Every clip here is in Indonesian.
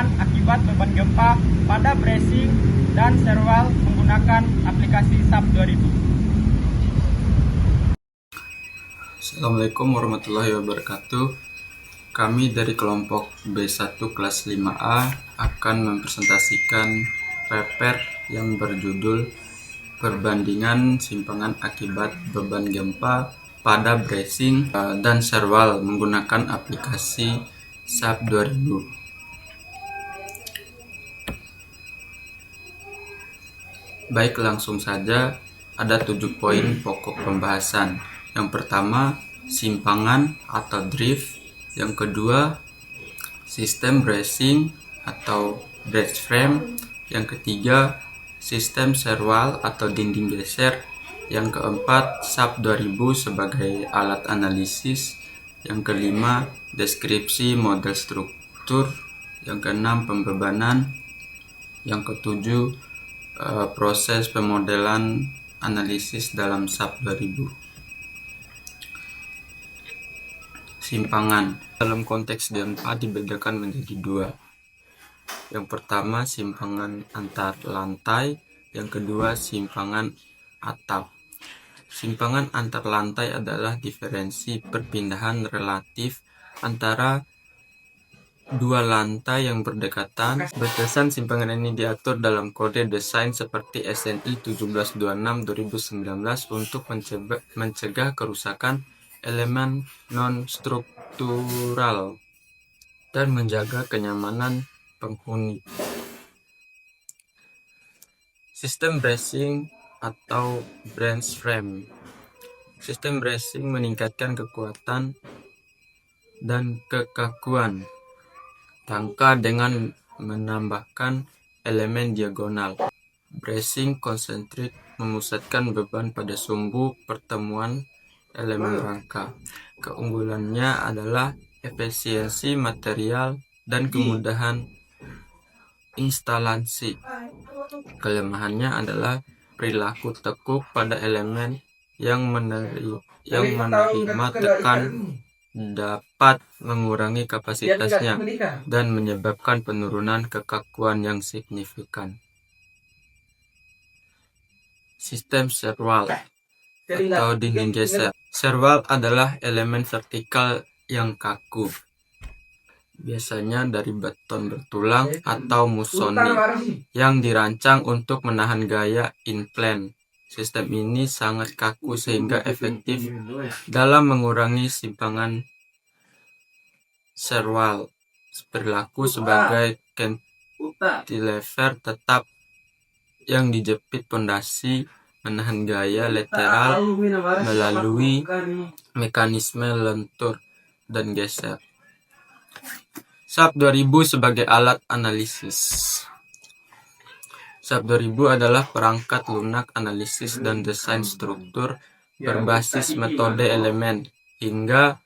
menggunakan akibat beban gempa pada bracing dan serval menggunakan aplikasi SAP 2000. Assalamualaikum warahmatullahi wabarakatuh. Kami dari kelompok B1 kelas 5A akan mempresentasikan paper yang berjudul Perbandingan simpangan akibat beban gempa pada bracing dan serval menggunakan aplikasi SAP 2000. Baik, langsung saja. Ada 7 poin pokok pembahasan. Yang pertama, simpangan atau drift. Yang kedua, sistem bracing atau brace frame. Yang ketiga, sistem serval atau dinding geser. Yang keempat, SAP 2000 sebagai alat analisis. Yang kelima, deskripsi model struktur. Yang keenam, pembebanan. Yang ketujuh, proses pemodelan analisis dalam SAP 2000. Simpangan dalam konteks gempa dibedakan menjadi dua. Yang pertama, simpangan antar lantai. Yang kedua, simpangan atap. Simpangan antar lantai adalah diferensi perpindahan relatif antara dua lantai yang berdekatan. Batasan simpangan ini diatur dalam kode desain seperti SNI 1726/2019 untuk mencegah kerusakan elemen non-struktural dan menjaga kenyamanan penghuni. Sistem bracing atau brace frame. Sistem bracing meningkatkan kekuatan dan kekakuan tangka dengan menambahkan elemen diagonal. Bracing konsentrik memusatkan beban pada sumbu pertemuan elemen rangka. Keunggulannya adalah efisiensi material dan kemudahan instalasi. Kelemahannya adalah perilaku tekuk pada elemen yang menerima tekan dapat mengurangi kapasitasnya dan menyebabkan penurunan kekakuan yang signifikan. Sistem serval atau dinding geser. Serval adalah elemen vertikal yang kaku, biasanya dari beton bertulang atau musoni, yang dirancang untuk menahan gaya in-plane. Sistem ini sangat kaku sehingga efektif dalam mengurangi simpangan serval. Berlaku sebagai cantilever tetap yang dijepit pondasi, menahan gaya lateral melalui mekanisme lentur dan geser. SAP 2000 sebagai alat analisis. SAP 2000 adalah perangkat lunak analisis dan desain struktur berbasis metode elemen hingga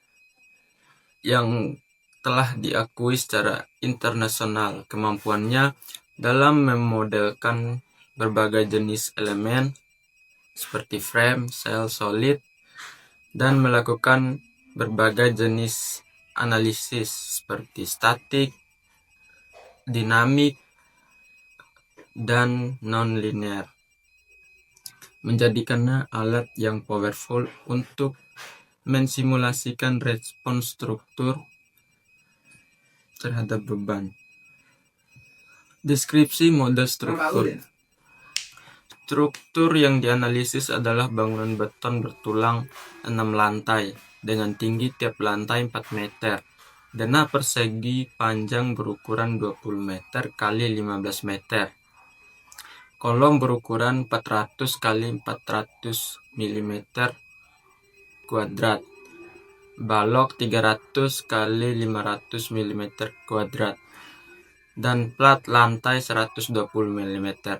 yang telah diakui secara internasional. Kemampuannya dalam memodelkan berbagai jenis elemen seperti frame, sel, solid, dan melakukan berbagai jenis analisis seperti statik, dinamik, dan non-linear, menjadikannya alat yang powerful untuk mensimulasikan respons struktur terhadap beban. Deskripsi model struktur. Struktur yang dianalisis adalah bangunan beton bertulang 6 lantai dengan tinggi tiap lantai 4 meter. Denah persegi panjang berukuran 20 meter x 15 meter. Kolom berukuran 400 x 400 mm kuadrat. Balok 300 x 500 mm kuadrat. Dan plat lantai 120 mm.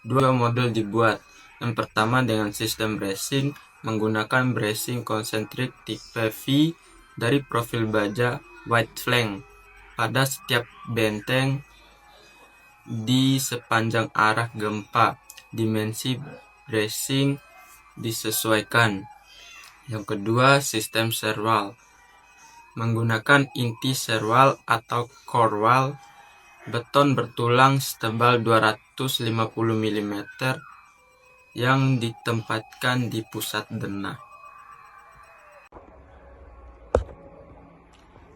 Dua model dibuat. Yang pertama dengan sistem bracing menggunakan bracing konsentrik tipe V dari profil baja wide flank pada setiap benteng di sepanjang arah gempa. Dimensi bracing disesuaikan. Yang kedua, sistem serval menggunakan inti serval atau core wall beton bertulang setebal 250 mm yang ditempatkan di pusat denah.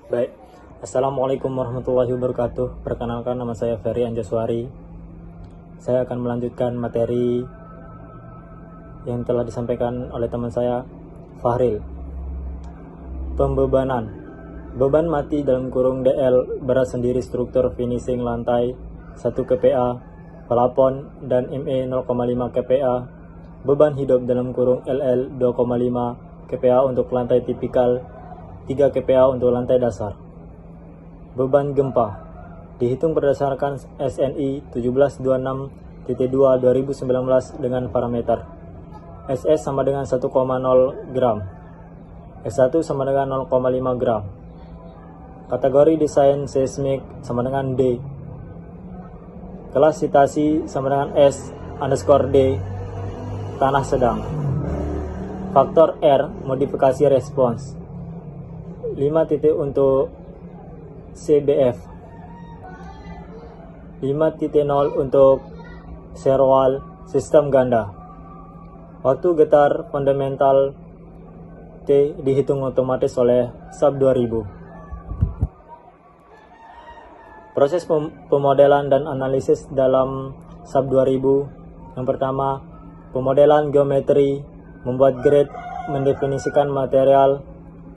Baik, Assalamualaikum warahmatullahi wabarakatuh. Perkenalkan, nama saya Ferry Anjaswari. Saya akan melanjutkan materi yang telah disampaikan oleh teman saya, Fahril. Pembebanan. Beban mati dalam kurung DL berat sendiri struktur finishing lantai 1 kPa, pelapon, dan ME 0,5 kPa. Beban hidup dalam kurung LL 2,5 kPa untuk lantai tipikal, 3 kPa untuk lantai dasar. Beban gempa dihitung berdasarkan SNI 1726.2 2019 dengan parameter SS sama dengan 1,0 gram, S1 sama dengan 0,5 gram. Kategori desain seismik sama dengan D. Kelas sitasi sama dengan S_D, tanah sedang. Faktor R, modifikasi respons. 5 titik untuk CBF, 5.0 untuk serwal sistem ganda. Waktu getar fundamental T dihitung otomatis oleh SAP 2000. Proses pemodelan dan analisis dalam SAP 2000. Yang pertama, pemodelan geometri, membuat grid, mendefinisikan material.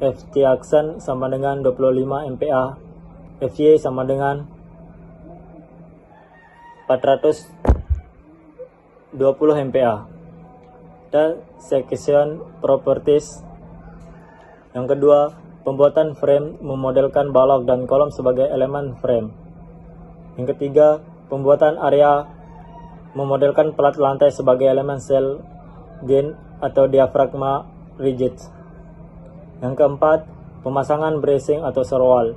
FT aksen sama dengan 25 MPa, FY sama dengan 420 MPa. Dan section properties. Yang kedua, pembuatan frame, memodelkan balok dan kolom sebagai elemen frame. Yang ketiga, pembuatan area, memodelkan plat lantai sebagai elemen sel gain atau diafragma rigid. Yang keempat, pemasangan bracing atau serwal.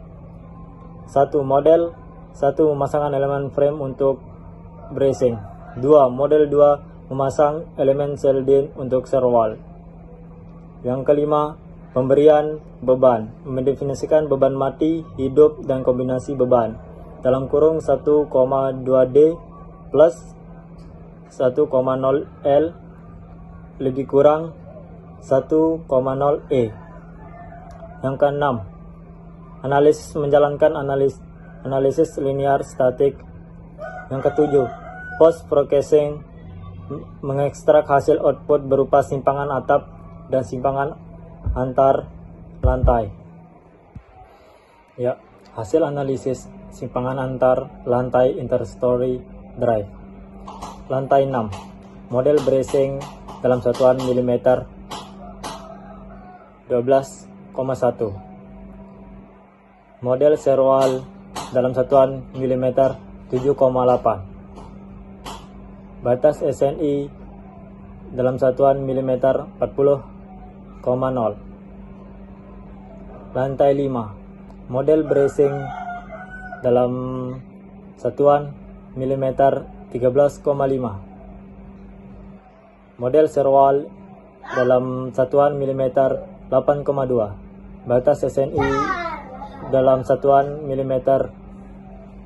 1. Model 1. Memasangkan elemen frame untuk bracing. 2. Model 2. Memasang elemen sel gain untuk serwal. Yang kelima, pemberian beban, mendefinisikan beban mati, hidup, dan kombinasi beban dalam kurung 1,2D plus 1,0L lebih kurang 1,0E. Yang keenam, analisis, menjalankan analisis linear statik. Yang ketujuh, post processing, mengekstrak hasil output berupa simpangan atap dan simpangan antar lantai. Ya, hasil analisis simpangan antar lantai interstory drive. Lantai 6, model bracing dalam satuan milimeter 12,1. Model serwal dalam satuan milimeter 7,8. Batas SNI dalam satuan milimeter 40,0. Lantai 5, model bracing dalam satuan milimeter 13,5. Model serwal dalam satuan milimeter 8,2. Batas SNI dalam satuan milimeter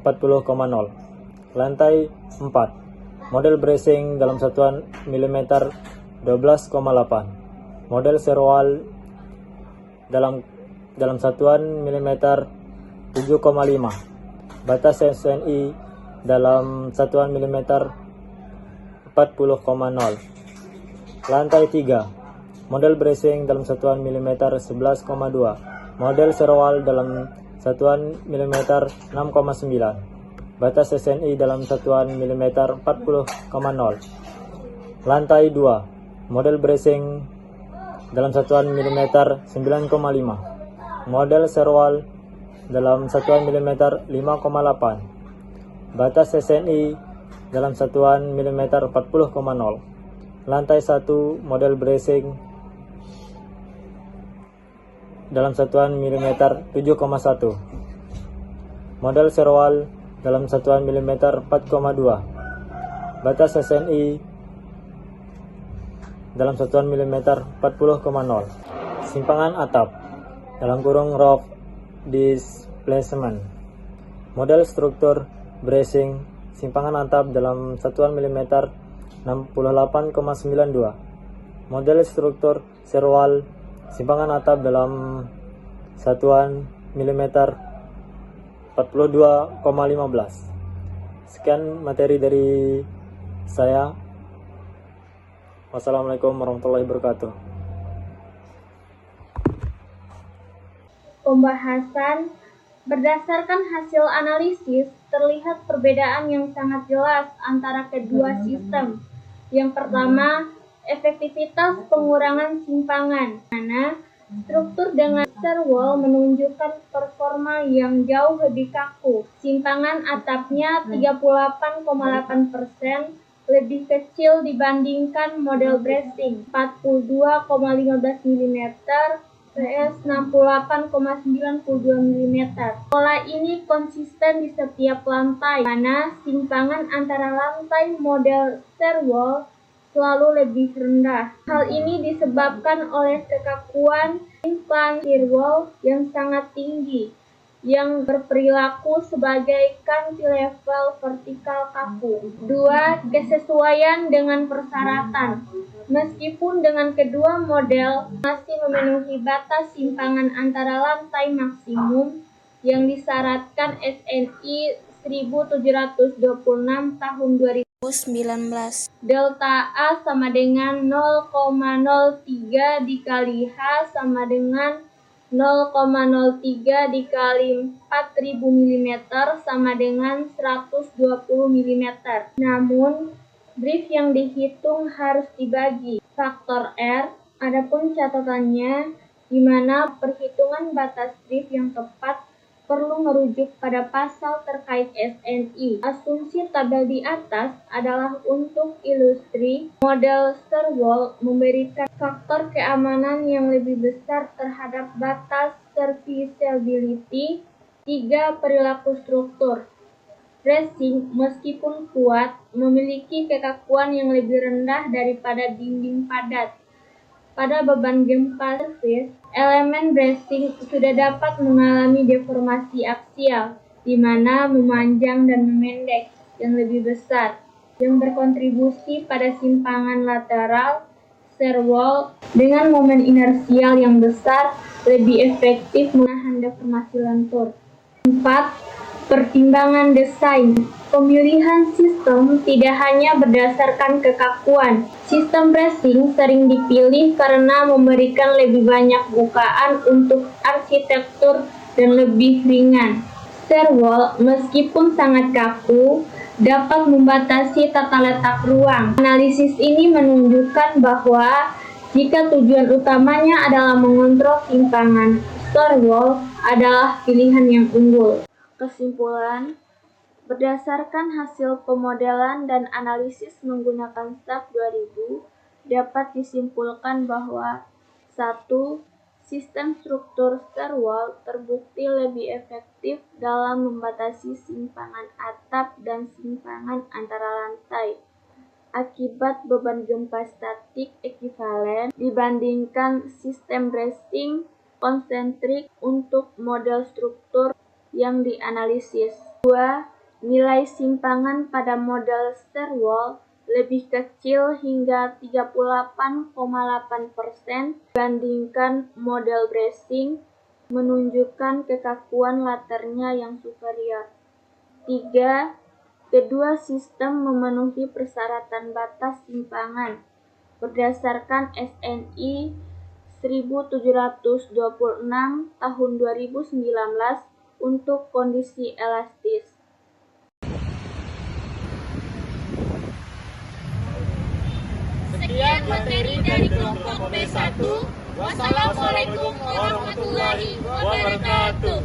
40,0. Lantai 4, model bracing dalam satuan milimeter 12,8. Model serwal dalam satuan milimeter 7,5. Batas SNI dalam satuan milimeter 40,0. Lantai 3, model bracing dalam satuan milimeter 11,2. Model serwal dalam satuan milimeter 6,9. Batas SNI dalam satuan milimeter 40,0. Lantai 2, model bracing dalam satuan milimeter 9,5. Model serwal dalam satuan milimeter 5,8. Batas SNI dalam satuan milimeter 40,0. Lantai 1, model bracing dalam satuan milimeter 7,1. Model serwal dalam satuan milimeter 4,2. Batas SNI dalam satuan milimeter 40,0. Simpangan atap dalam kurung roof displacement. Model struktur bracing, simpangan antap dalam satuan milimeter 68,92. Model struktur serwal, simpangan atap dalam satuan milimeter 42,15. Sekian materi dari saya. Wassalamualaikum warahmatullahi wabarakatuh. Pembahasan. Berdasarkan hasil analisis, terlihat perbedaan yang sangat jelas antara kedua sistem. Yang pertama, efektivitas pengurangan simpangan, mana struktur dengan serwal menunjukkan performa yang jauh lebih kaku. Simpangan atapnya 38,8% lebih kecil dibandingkan model bracing 42,15 mm vs 68,92 mm. Pola ini konsisten di setiap lantai, mana simpangan antara lantai model serwal selalu lebih rendah. Hal ini disebabkan oleh kekakuan implan serwal yang sangat tinggi, yang berperilaku sebagai cantilever vertikal kaku. 2. Kesesuaian dengan persyaratan. Meskipun dengan kedua model masih memenuhi batas simpangan antara lantai maksimum yang disyaratkan SNI 1726 tahun 2019. Delta A sama dengan 0,03 dikali H sama dengan 0,03 dikali 4000 mm sama dengan 120 mm. Namun, drift yang dihitung harus dibagi faktor R. Adapun catatannya, di mana perhitungan batas drift yang tepat perlu merujuk pada pasal terkait SNI. Asumsi tabel di atas adalah untuk ilustri model serwal memberikan faktor keamanan yang lebih besar terhadap batas serviceability. 3. Perilaku struktur. Bracing, meskipun kuat, memiliki kekakuan yang lebih rendah daripada dinding padat. Pada beban gempa surface, elemen bracing sudah dapat mengalami deformasi aksial, di mana memanjang dan memendek yang lebih besar, yang berkontribusi pada simpangan lateral serwal dengan momen inersial yang besar lebih efektif menahan deformasi lentur. 4. Pertimbangan desain. Pemilihan sistem tidak hanya berdasarkan kekakuan. Sistem bracing sering dipilih karena memberikan lebih banyak bukaan untuk arsitektur dan lebih ringan. Serwal, meskipun sangat kaku, dapat membatasi tata letak ruang. Analisis ini menunjukkan bahwa jika tujuan utamanya adalah mengontrol simpangan, serwal adalah pilihan yang unggul. Kesimpulan, berdasarkan hasil pemodelan dan analisis menggunakan SAP 2000, dapat disimpulkan bahwa 1. Sistem struktur serwal terbukti lebih efektif dalam membatasi simpangan atap dan simpangan antara lantai akibat beban gempa statik ekuivalen dibandingkan sistem bracing konsentrik untuk model struktur yang dianalisis. 2. Nilai simpangan pada model serwal lebih kecil hingga 38,8% dibandingkan model bracing, menunjukkan kekakuan laternya yang superior. 3. Kedua sistem memenuhi persyaratan batas simpangan berdasarkan SNI 1726 tahun 2019 untuk kondisi elastis. Sekian materi dari kelompok B1. Wassalamualaikum warahmatullahi wabarakatuh.